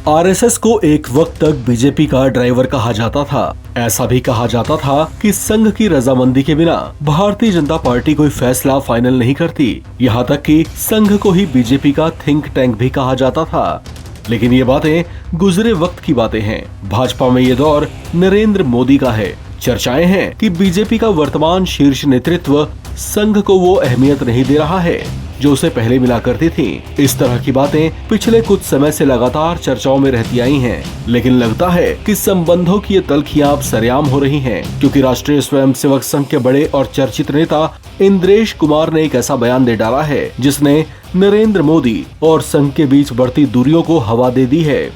RSS को एक वक्त तक बीजेपी का ड्राइवर कहा जाता था। ऐसा भी कहा जाता था कि संघ की रजामंदी के बिना भारतीय जनता पार्टी कोई फैसला फाइनल नहीं करती। यहाँ तक कि संघ को ही बीजेपी का थिंक टैंक भी कहा जाता था। लेकिन ये बातें गुजरे वक्त की बातें हैं। भाजपा में ये दौर नरेंद्र मोदी का है। चर्चाएं हैं कि बीजेपी का वर्तमान शीर्ष नेतृत्व संघ को वो अहमियत नहीं दे रहा है जो उसे पहले मिला करती थी। इस तरह की बातें पिछले कुछ समय से लगातार चर्चाओं में रहती आई हैं। लेकिन लगता है कि संबंधों की ये तल्खियां अब सरेआम हो रही हैं, क्योंकि राष्ट्रीय स्वयंसेवक संघ के बड़े और चर्चित नेता इंद्रेश कुमार ने एक ऐसा बयान दे डाला है जिसने नरेंद्र मोदी और संघ के बीच बढ़ती दूरियों को हवा दे दी है।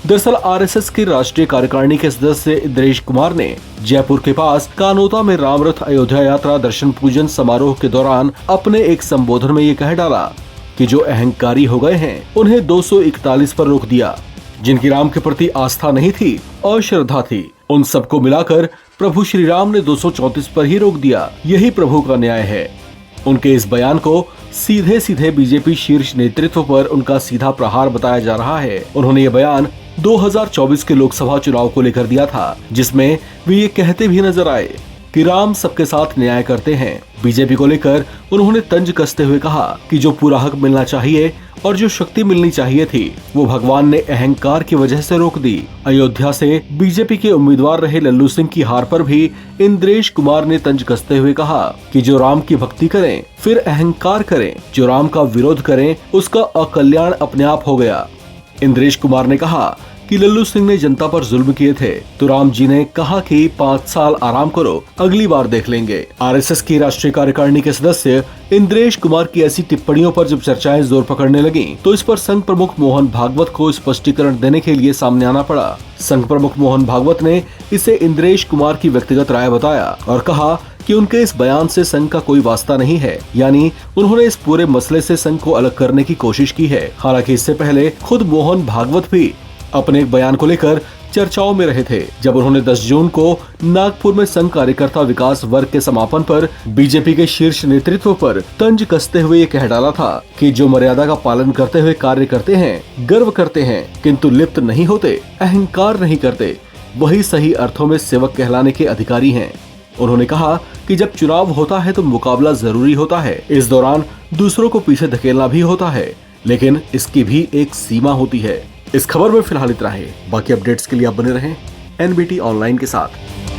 दरअसल आरएसएस के राष्ट्रीय कार्यकारिणी के सदस्य इंद्रेश कुमार ने जयपुर के पास कानोता में रामरथ अयोध्या यात्रा दर्शन पूजन समारोह के दौरान अपने एक संबोधन में ये कह डाला कि जो अहंकारी हो गए हैं उन्हें 241 पर रोक दिया। जिनकी राम के प्रति आस्था नहीं थी और श्रद्धा थी, उन सबको मिलाकर प्रभु श्री राम ने 234 पर ही रोक दिया। यही प्रभु का न्याय है। उनके इस बयान को सीधे सीधे बीजेपी शीर्ष नेतृत्व पर उनका सीधा प्रहार बताया जा रहा है। उन्होंने ये बयान 2024 के लोकसभा चुनाव को लेकर दिया था, जिसमें वे ये कहते भी नजर आए कि राम सबके साथ न्याय करते हैं। बीजेपी को लेकर उन्होंने तंज कसते हुए कहा कि जो पूरा हक मिलना चाहिए और जो शक्ति मिलनी चाहिए थी वो भगवान ने अहंकार की वजह से रोक दी। अयोध्या से बीजेपी के उम्मीदवार रहे लल्लू सिंह की हार पर भी इंद्रेश कुमार ने तंज कसते हुए कहा कि जो राम की भक्ति करें फिर अहंकार करें, जो राम का विरोध करें उसका अकल्याण अपने आप हो गया। इंद्रेश कुमार ने कहा कि लल्लू सिंह ने जनता पर जुल्म किए थे तो राम जी ने कहा कि 5 साल आराम करो, अगली बार देख लेंगे। आरएसएस की राष्ट्रीय कार्यकारिणी के सदस्य इंद्रेश कुमार की ऐसी टिप्पणियों पर जब चर्चाएं जोर पकड़ने लगी तो इस पर संघ प्रमुख मोहन भागवत को स्पष्टीकरण देने के लिए सामने आना पड़ा। संघ प्रमुख मोहन भागवत ने इसे इंद्रेश कुमार की व्यक्तिगत राय बताया और कहा कि उनके इस बयान से संघ का कोई वास्ता नहीं है, यानी उन्होंने इस पूरे मसले से संघ को अलग करने की कोशिश की है। हालांकि इससे पहले खुद मोहन भागवत भी अपने एक बयान को लेकर चर्चाओं में रहे थे, जब उन्होंने 10 जून को नागपुर में संघ कार्यकर्ता विकास वर्ग के समापन पर बीजेपी के शीर्ष नेतृत्व पर तंज कसते हुए ये कह डाला था कि जो मर्यादा का पालन करते हुए कार्य करते हैं, गर्व करते हैं किंतु लिप्त नहीं होते, अहंकार नहीं करते, वही सही अर्थों में सेवक कहलाने के अधिकारी हैं। उन्होंने कहा कि जब चुनाव होता है तो मुकाबला जरूरी होता है, इस दौरान दूसरों को पीछे धकेलना भी होता है, लेकिन इसकी भी एक सीमा होती है। इस खबर में फिलहाल इतना है। बाकी अपडेट्स के लिए आप बने रहें एनबीटी ऑनलाइन के साथ।